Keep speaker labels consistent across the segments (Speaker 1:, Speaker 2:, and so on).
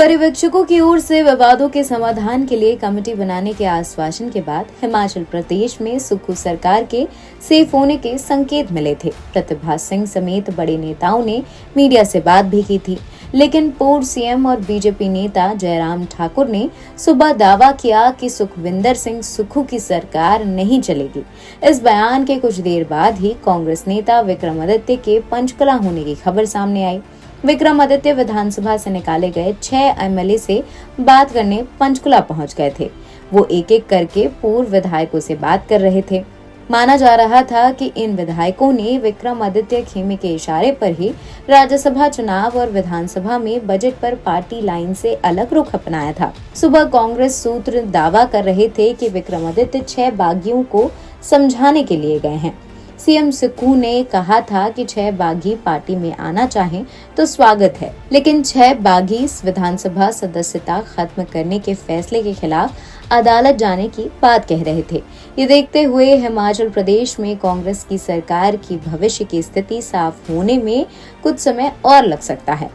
Speaker 1: पर्यवेक्षकों की ओर से विवादों के समाधान के लिए कमेटी बनाने के आश्वासन के बाद हिमाचल प्रदेश में सुक्खू सरकार के सेफ होने के संकेत मिले थे। प्रतिभा सिंह समेत बड़े नेताओं ने मीडिया से बात भी की थी, लेकिन पूर्व सीएम और बीजेपी नेता जयराम ठाकुर ने सुबह दावा किया कि सुखविंदर सिंह सुक्खू की सरकार नहीं चलेगी। इस बयान के कुछ देर बाद ही कांग्रेस नेता विक्रमादित्य के पंचकुला होने की खबर सामने आई। विक्रमादित्य विधानसभा से निकाले गए 6 एमएलए से बात करने पंचकुला पहुंच गए थे। वो एक एक करके पूर्व विधायकों से बात कर रहे थे। माना जा रहा था कि इन विधायकों ने विक्रमादित्य खेमे के इशारे पर ही राज्यसभा चुनाव और विधानसभा में बजट पर पार्टी लाइन से अलग रुख अपनाया था। सुबह कांग्रेस सूत्र दावा कर रहे थे कि विक्रमादित्य 6 बागियों को समझाने के लिए गए हैं। सीएम सुक्खू ने कहा था कि 6 बागी पार्टी में आना चाहें तो स्वागत है, लेकिन 6 बागी विधानसभा सदस्यता खत्म करने के फैसले के खिलाफ अदालत जाने की बात कह रहे थे। ये देखते हुए हिमाचल प्रदेश में कांग्रेस की सरकार की भविष्य की स्थिति साफ होने में कुछ समय और लग सकता है।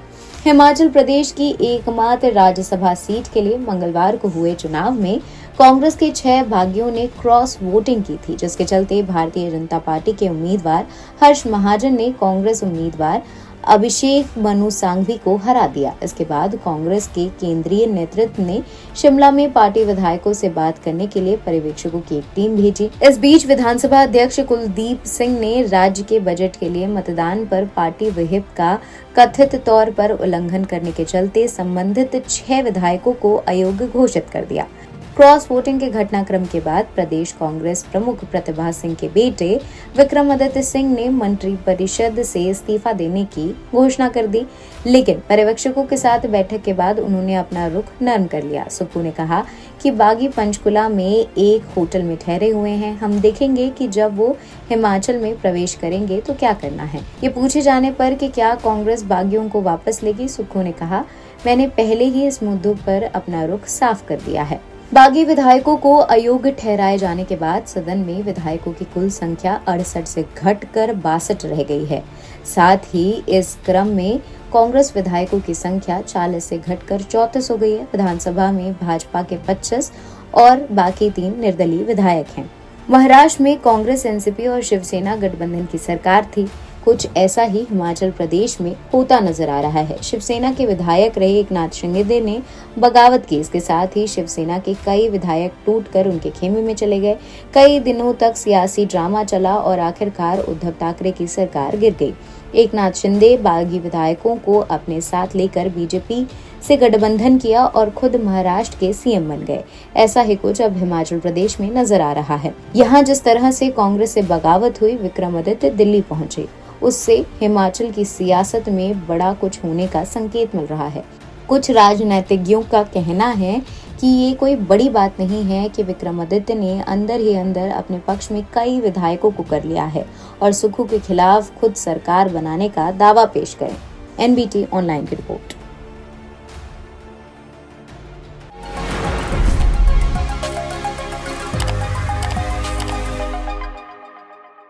Speaker 1: हिमाचल प्रदेश की एकमात्र राज्यसभा सीट के लिए मंगलवार को हुए चुनाव में कांग्रेस के 6 बागियों ने क्रॉस वोटिंग की थी, जिसके चलते भारतीय जनता पार्टी के उम्मीदवार हर्ष महाजन ने कांग्रेस उम्मीदवार अभिषेक मनु सांघवी को हरा दिया। इसके बाद कांग्रेस के केंद्रीय नेतृत्व ने शिमला में पार्टी विधायकों से बात करने के लिए पर्यवेक्षकों की एक टीम भेजी। इस बीच विधानसभा अध्यक्ष कुलदीप सिंह ने राज्य के बजट के लिए मतदान पर पार्टी विहिप का कथित तौर पर उल्लंघन करने के चलते संबंधित 6 विधायकों को अयोग्य घोषित कर दिया। क्रॉस वोटिंग के घटनाक्रम के बाद प्रदेश कांग्रेस प्रमुख प्रतिभा सिंह के बेटे विक्रमादित्य सिंह ने मंत्रिपरिषद से इस्तीफा देने की घोषणा कर दी, लेकिन पर्यवेक्षकों के साथ बैठक के बाद उन्होंने अपना रुख नरम कर लिया। सुक्खू ने कहा कि बागी पंचकुला में एक होटल में ठहरे हुए हैं। हम देखेंगे कि जब वो हिमाचल में प्रवेश करेंगे तो क्या करना है। ये पूछे जाने पर कि क्या कांग्रेस बागियों को वापस लेगी, सुक्खू ने कहा, मैंने पहले ही इस मुद्दों पर अपना रुख साफ कर दिया है। बागी विधायकों को अयोग्य ठहराए जाने के बाद सदन में विधायकों की कुल संख्या 68 से घटकर 62 रह गई है। साथ ही इस क्रम में कांग्रेस विधायकों की संख्या 40 से घटकर 34 हो गई है। विधानसभा में भाजपा के 25 और बाकी 3 निर्दलीय विधायक हैं। महाराष्ट्र में कांग्रेस, एनसीपी और शिवसेना गठबंधन की सरकार थी। कुछ ऐसा ही हिमाचल प्रदेश में होता नजर आ रहा है। शिवसेना के विधायक रहे एकनाथ शिंदे ने बगावत की। इसके साथ ही शिवसेना के कई विधायक टूटकर उनके खेमे में चले गए। कई दिनों तक सियासी ड्रामा चला और आखिरकार उद्धव ठाकरे की सरकार गिर गई। एकनाथ शिंदे बागी विधायकों को अपने साथ लेकर बीजेपी से गठबंधन किया और खुद महाराष्ट्र के सीएम बन गए। ऐसा ही कुछ अब हिमाचल प्रदेश में नजर आ रहा है। यहाँ जिस तरह से कांग्रेस से बगावत हुई, विक्रमादित्य दिल्ली पहुंचे, उससे हिमाचल की सियासत में बड़ा कुछ होने का संकेत मिल रहा है। कुछ राजनीतिज्ञों का कहना है कि ये कोई बड़ी बात नहीं है कि विक्रमादित्य ने अंदर ही अंदर अपने पक्ष में कई विधायकों को कर लिया है और सुक्खू के खिलाफ खुद सरकार बनाने का दावा पेश करें। एनबीटी ऑनलाइन की रिपोर्ट।